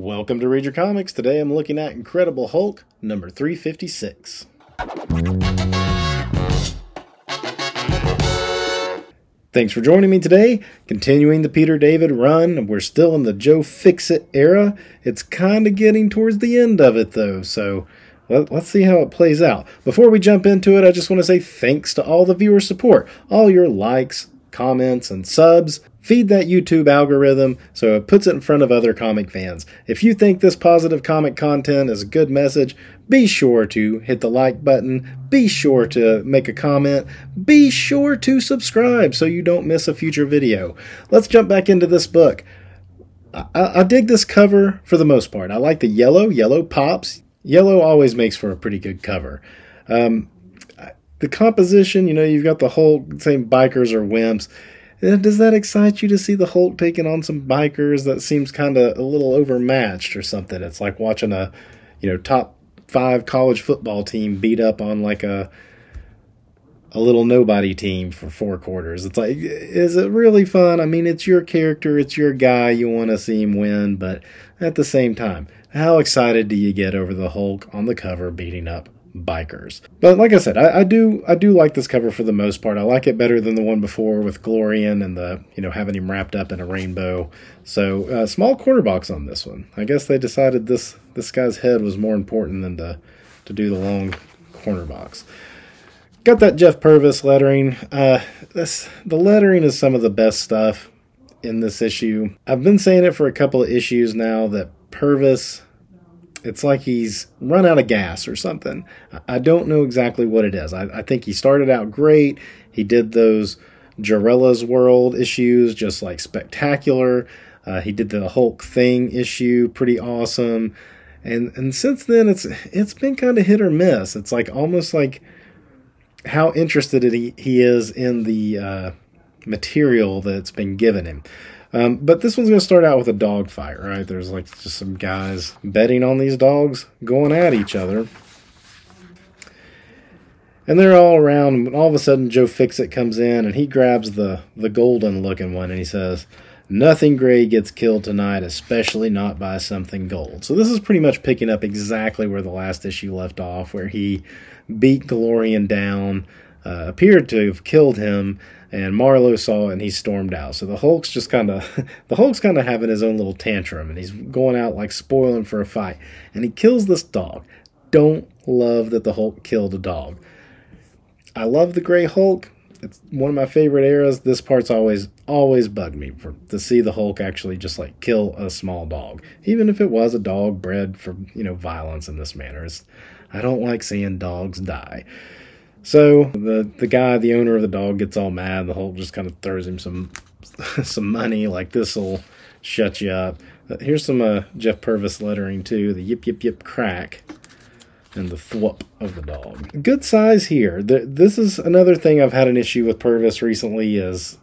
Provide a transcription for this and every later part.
Welcome to Read Your Comics. Today I'm looking at Incredible Hulk number 356. Thanks for joining me today. Continuing the Peter David run. We're still in the Joe Fixit era. It's kind of getting towards the end of it though, so let's see how it plays out. Before we jump into it, I just want to say thanks to all the viewer support. All your likes, comments, and subs feed that YouTube algorithm so it puts it in front of other comic fans. If you think this positive comic content is a good message, be sure to hit the like button, be sure to make a comment, be sure to subscribe so you don't miss a future video. Let's jump back into this book. I dig this cover for the most part. I like the yellow. Yellow pops. Yellow always makes for a pretty good cover. The composition, you've got the whole same bikers or wimps. Does that excite you to see the Hulk taking on some bikers? That seems kind of a little overmatched or something. It's like watching a, top 5 college football team beat up on like a little nobody team for 4 quarters. It's like, is it really fun? I mean, it's your character, it's your guy. You want to see him win, but at the same time, how excited do you get over the Hulk on the cover beating up bikers? But like I said, I do like this cover for the most part. I like it better than the one before with Glorian and the having him wrapped up in a rainbow. So small corner box on this one. I guess they decided this guy's head was more important than to do the long corner box. Got that Jeff Purvis lettering. The lettering is some of the best stuff in this issue. I've been saying it for a couple of issues now that Purvis, it's like he's run out of gas or something. I don't know exactly what it is. I think he started out great. He did those Jarella's World issues just like spectacular. He did the Hulk Thing issue, pretty awesome. And since then it's been kind of hit or miss. It's like almost like how interested he is in the material that's been given him. But this one's going to start out with a dog fight, right? There's like just some guys betting on these dogs going at each other. And they're all around, and all of a sudden Joe Fixit comes in and he grabs the golden looking one and he says, "Nothing gray gets killed tonight, especially not by something gold." So this is pretty much picking up exactly where the last issue left off, where he beat Glorian down, appeared to have killed him, and Marlowe saw it and he stormed out. So the Hulk's kind of having his own little tantrum, and he's going out like spoiling for a fight. And he kills this dog. Don't love that the Hulk killed a dog. I love the Gray Hulk. It's one of my favorite eras. This part's always bugged me to see the Hulk actually just like kill a small dog, even if it was a dog bred for violence in this manner. I don't like seeing dogs die. So the guy, the owner of the dog, gets all mad. The Hulk just kind of throws him some money, like this'll shut you up. Here's some Jeff Purvis lettering too. The yip yip yip crack and the thwup of the dog. Good size here. This is another thing I've had an issue with Purvis recently, is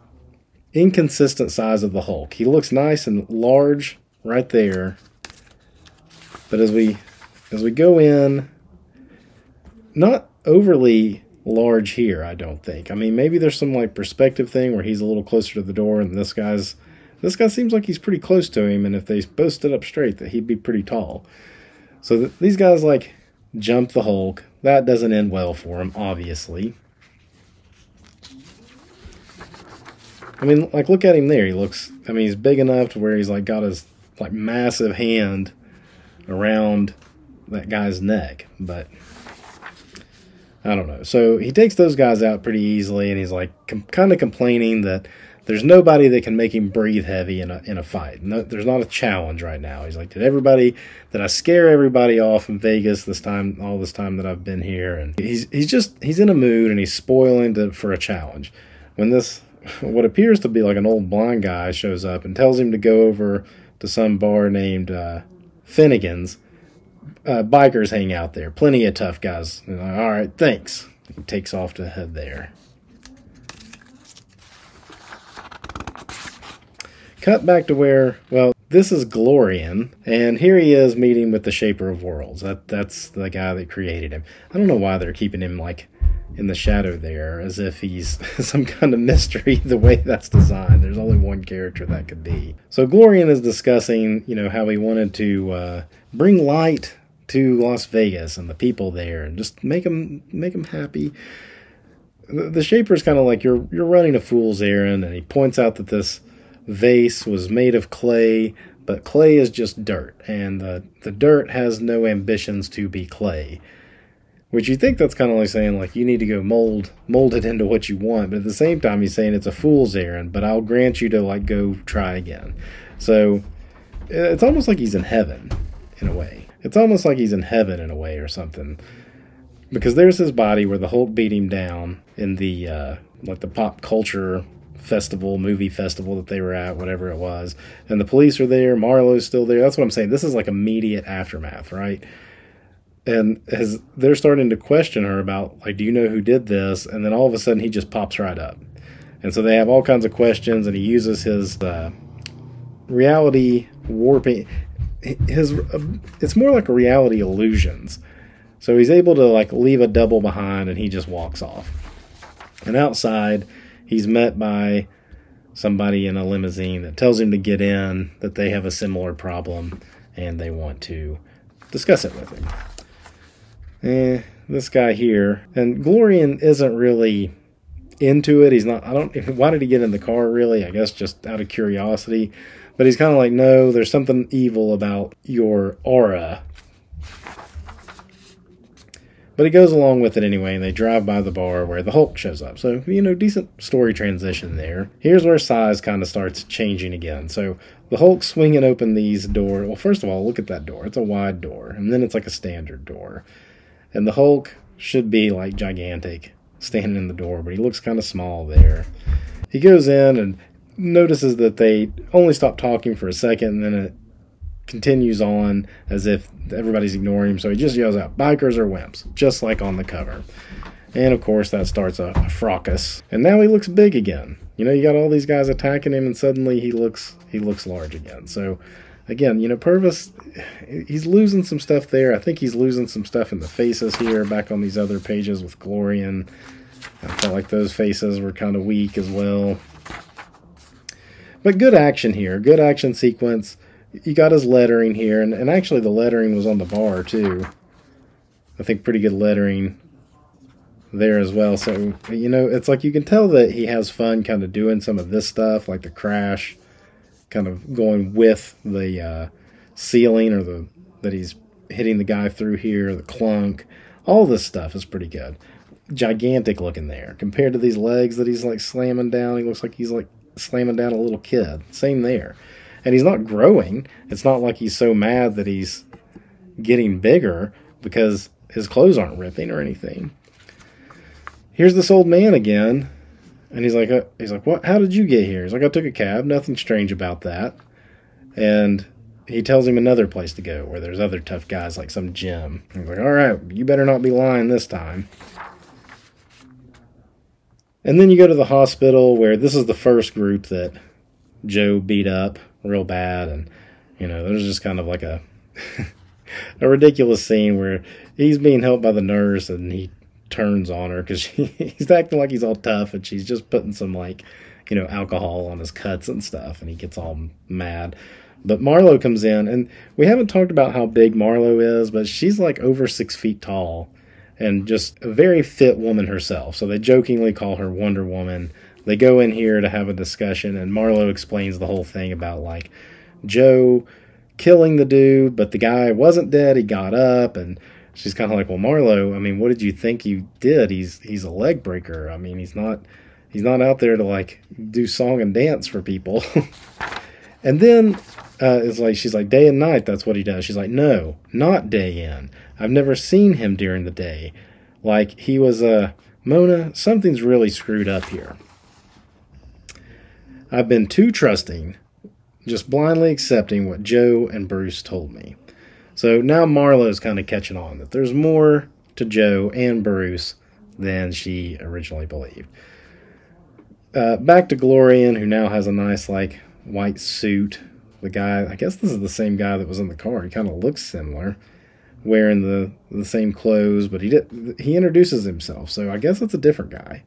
inconsistent size of the Hulk. He looks nice and large right there, but as we go in, not overly large here, I don't think. I mean, maybe there's some like perspective thing where he's a little closer to the door, and this guy seems like he's pretty close to him, and if they both stood up straight, that he'd be pretty tall. So these guys like jump the Hulk. That doesn't end well for him, obviously. I mean, like, look at him there. He's big enough to where he's like got his like massive hand around that guy's neck, but I don't know. So he takes those guys out pretty easily, and he's like kind of complaining that there's nobody that can make him breathe heavy in a fight. No, there's not a challenge right now. He's like, did I scare everybody off in Vegas all this time that I've been here? And he's in a mood, and he's spoiling for a challenge. When what appears to be like an old blind guy shows up and tells him to go over to some bar named Finnegan's. Bikers hang out there. Plenty of tough guys. Like, all right, thanks. He takes off to head there. Cut back to where, well, this is Glorian, and here he is meeting with the Shaper of Worlds. That's the guy that created him. I don't know why they're keeping him like in the shadow there, as if he's some kind of mystery the way that's designed. There's only one character that could be. So Glorian is discussing, how he wanted to bring light to Las Vegas and the people there and just make them happy. The Shaper's kind of like, you're running a fool's errand, and he points out that this vase was made of clay, but clay is just dirt, and the dirt has no ambitions to be clay. Which you think that's kind of like saying, like, you need to go mold it into what you want, but at the same time he's saying it's a fool's errand, but I'll grant you to, like, go try again. So it's almost like he's in heaven, in a way. It's almost like he's in heaven in a way or something. Because there's his body where the Hulk beat him down in the, like, the pop culture festival, movie festival that they were at, whatever it was. And the police are there, Marlowe's still there. That's what I'm saying. This is like immediate aftermath, right? And as they're starting to question her about, like, do you know who did this? And then all of a sudden he just pops right up. And so they have all kinds of questions, and he uses his reality warping. It's more like a reality illusions. So he's able to, like, leave a double behind, and he just walks off. And outside, he's met by somebody in a limousine that tells him to get in, that they have a similar problem, and they want to discuss it with him. This guy here, and Glorian isn't really into it. He's not, why did he get in the car, really? I guess just out of curiosity. But he's kind of like, no, there's something evil about your aura. But he goes along with it anyway, and they drive by the bar where the Hulk shows up. So, decent story transition there. Here's where size kind of starts changing again. So, the Hulk's swinging open these doors. Well, first of all, look at that door. It's a wide door, and then it's like a standard door. And the Hulk should be, like, gigantic, standing in the door, but he looks kind of small there. He goes in and notices that they only stop talking for a second, and then it continues on as if everybody's ignoring him. So he just yells out, "Bikers are wimps," just like on the cover. And, of course, that starts a fracas. And now he looks big again. You got all these guys attacking him, and suddenly he looks large again. So, again, Purvis, he's losing some stuff there. I think he's losing some stuff in the faces here, back on these other pages with Glorian. I felt like those faces were kind of weak as well. But good action here. Good action sequence. You got his lettering here, and actually the lettering was on the bar, too. I think pretty good lettering there as well. So, it's like you can tell that he has fun kind of doing some of this stuff, like the crash, kind of going with the ceiling, or that he's hitting the guy through here, the clunk. All this stuff is pretty good. Gigantic looking there. Compared to these legs that he's, like, slamming down, he looks like he's, like, slamming down a little kid. Same there. And he's not growing. It's not like he's so mad that he's getting bigger, because his clothes aren't ripping or anything. Here's this old man again, and he's like, "What? How did you get here?" He's like, "I took a cab. Nothing strange about that." And he tells him another place to go where there's other tough guys, like some gym. And he's like, "All right, you better not be lying this time." And then you go to the hospital, where this is the first group that Joe beat up real bad, and there's just kind of like a a ridiculous scene where he's being helped by the nurse, and he turns on her because he's acting like he's all tough, and she's just putting some, like, alcohol on his cuts and stuff, and he gets all mad. But Marlowe comes in, and we haven't talked about how big Marlowe is, but she's like over 6 feet tall, and just a very fit woman herself. So they jokingly call her Wonder Woman. They go in here to have a discussion, and Marlowe explains the whole thing about, like, Joe killing the dude, but the guy wasn't dead, he got up, and she's kind of like, "Well, Marlowe, I mean, what did you think you did? He's a leg breaker. I mean, he's not out there to, like, do song and dance for people." And then it's like, she's like, "Day and night, that's what he does." She's like, "No, not day in. I've never seen him during the day. Like, he was Mona, something's really screwed up here. I've been too trusting, just blindly accepting what Joe and Bruce told me." So now Marlowe's kind of catching on that there's more to Joe and Bruce than she originally believed. Back to Glorian, who now has a nice, like, white suit. The guy, I guess this is the same guy that was in the car. He kind of looks similar wearing the same clothes, but he introduces himself, so I guess it's a different guy.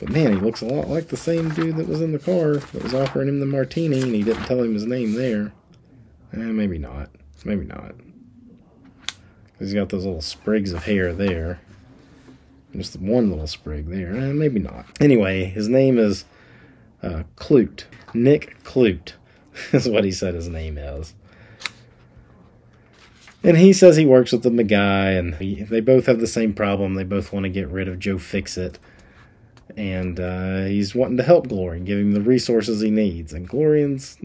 But man, he looks a lot like the same dude that was in the car that was offering him the martini, and he didn't tell him his name there. Maybe not. Maybe not. He's got those little sprigs of hair there. Just one little sprig there. Maybe not. Anyway, his name is Clute. Nick Clute is what he said his name is. And he says he works with the guy, and they both have the same problem. They both want to get rid of Joe Fixit. And he's wanting to help Glorian, give him the resources he needs. And Glorian's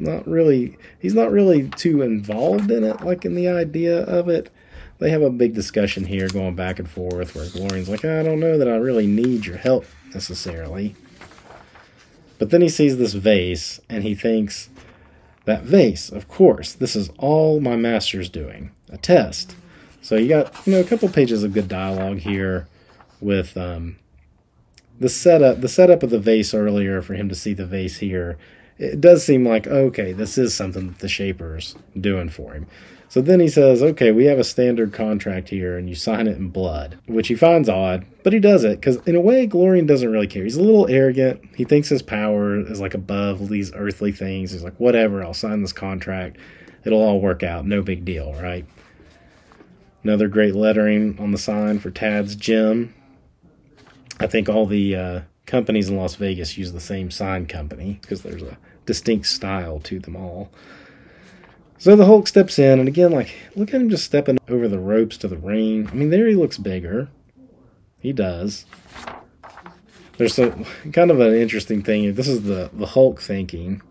he's not really too involved in it, like in the idea of it. They have a big discussion here going back and forth where Glorian's like, I don't know that I really need your help necessarily. But then he sees this vase, and he thinks, that vase, of course, this is all my master's doing. A test. So you got, a couple pages of good dialogue here with the setup of the vase earlier for him to see the vase here. It does seem like, okay, this is something that the Shaper's doing for him. So then he says, okay, we have a standard contract here, and you sign it in blood, which he finds odd, but he does it, because in a way, Glorian doesn't really care. He's a little arrogant. He thinks his power is like above these earthly things. He's like, whatever, I'll sign this contract. It'll all work out. No big deal, right? Another great lettering on the sign for Tad's Gym. I think all the companies in Las Vegas use the same sign company, because there's a distinct style to them all. So the Hulk steps in, and again, like, look at him just stepping over the ropes to the ring. I mean, there he looks bigger. He does. There's some kind of an interesting thing. This is the Hulk thinking.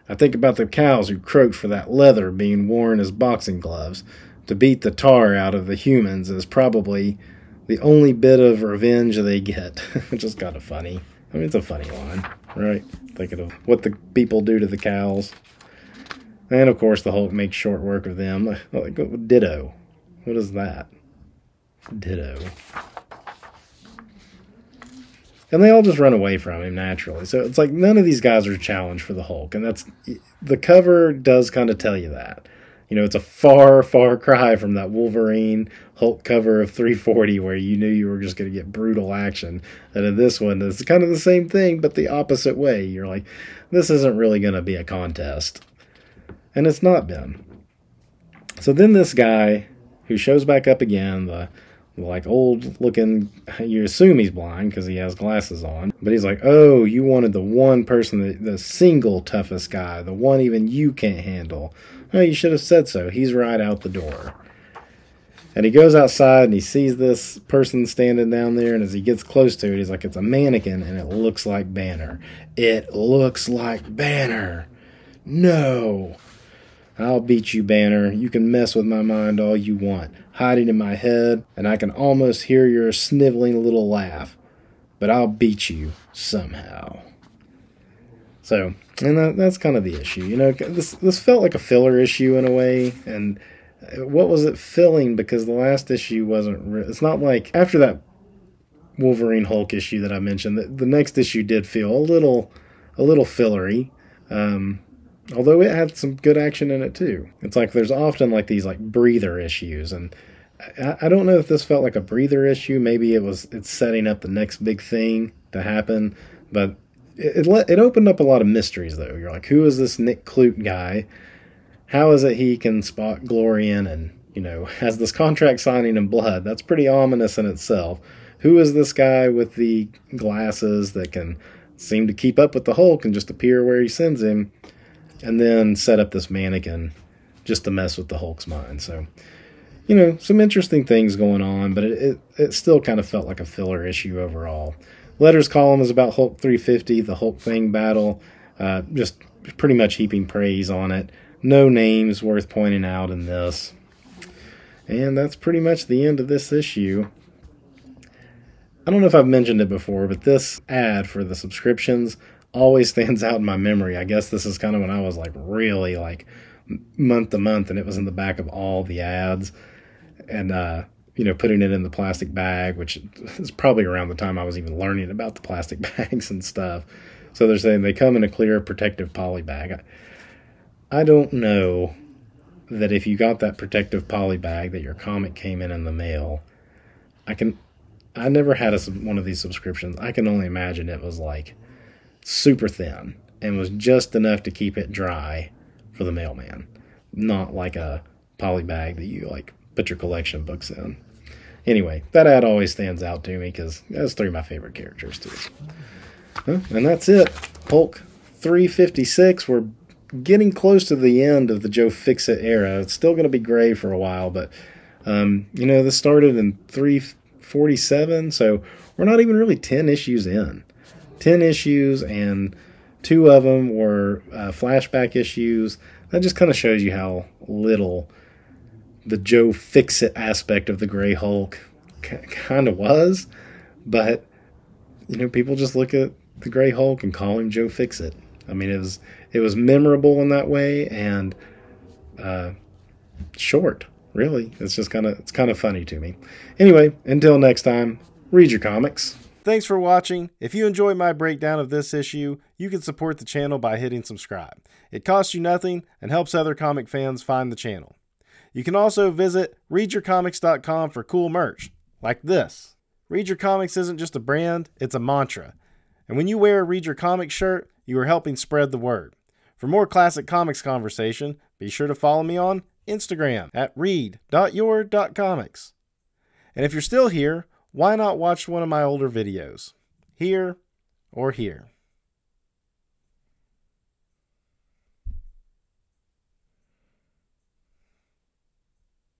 I think about the cows who croaked for that leather being worn as boxing gloves. To beat the tar out of the humans is probably the only bit of revenge they get, which is kind of funny. I mean, it's a funny line, right? Thinking of what the people do to the cows. And, of course, the Hulk makes short work of them. Like, ditto. What is that? Ditto. And they all just run away from him naturally. So it's like none of these guys are a challenge for the Hulk. And the cover does kind of tell you that. It's a far, far cry from that Wolverine Hulk cover of 340 where you knew you were just going to get brutal action. And in this one, it's kind of the same thing, but the opposite way. You're like, this isn't really going to be a contest. And it's not been. So then this guy, who shows back up again, the like old looking, you assume he's blind because he has glasses on, but he's like, oh, you wanted the one person, the single toughest guy, the one even you can't handle. Oh, you should have said so. He's right out the door. And he goes outside and he sees this person standing down there, and as he gets close to it, he's like, it's a mannequin, and it looks like Banner. It looks like Banner. No. I'll beat you, Banner. You can mess with my mind all you want, hiding in my head, and I can almost hear your sniveling little laugh. But I'll beat you somehow. So, and that's kind of the issue. This felt like a filler issue in a way, and what was it filling? Because the last issue wasn't... It's not like... After that Wolverine Hulk issue that I mentioned, the next issue did feel a little fillery. Although it had some good action in it too. It's like there's often like these like breather issues, and I don't know if this felt like a breather issue. Maybe it's setting up the next big thing to happen, but it opened up a lot of mysteries though. You're like, who is this Nick Clute guy? How is it he can spot Glorian and has this contract signing in blood? That's pretty ominous in itself. Who is this guy with the glasses that can seem to keep up with the Hulk and just appear where he sends him? And then set up this mannequin just to mess with the Hulk's mind. So, some interesting things going on, but it still kind of felt like a filler issue overall. Letters column is about Hulk 350, the Hulk Thing battle. Just pretty much heaping praise on it. No names worth pointing out in this. And that's pretty much the end of this issue. I don't know if I've mentioned it before, but this ad for the subscriptions always stands out in my memory. I guess this is kind of when I was like really like month to month, and it was in the back of all the ads, and putting it in the plastic bag, which is probably around the time I was even learning about the plastic bags and stuff. So they're saying they come in a clear protective poly bag. I don't know that if you got that protective poly bag that your comic came in the mail, I never had one of these subscriptions. I can only imagine it was like super thin and was just enough to keep it dry for the mailman. Not like a poly bag that you like put your collection books in. Anyway, that ad always stands out to me because that's 3 of my favorite characters too. And that's it. Hulk 356. We're getting close to the end of the Joe Fixit era. It's still going to be gray for a while, but this started in 347, so we're not even really 10 issues in. 10 issues, and 2 of them were flashback issues. That just kind of shows you how little the Joe Fixit aspect of the Gray Hulk kind of was. But, people just look at the Gray Hulk and call him Joe Fixit. I mean, it was memorable in that way, and short, really. It's kind of funny to me. Anyway, until next time, read your comics. Thanks for watching. If you enjoyed my breakdown of this issue, you can support the channel by hitting subscribe. It costs you nothing and helps other comic fans find the channel. You can also visit readyourcomics.com for cool merch, like this. Read Your Comics isn't just a brand, it's a mantra. And when you wear a Read Your Comics shirt, you are helping spread the word. For more classic comics conversation, be sure to follow me on Instagram at read.your.comics. And if you're still here, why not watch one of my older videos? Here or here.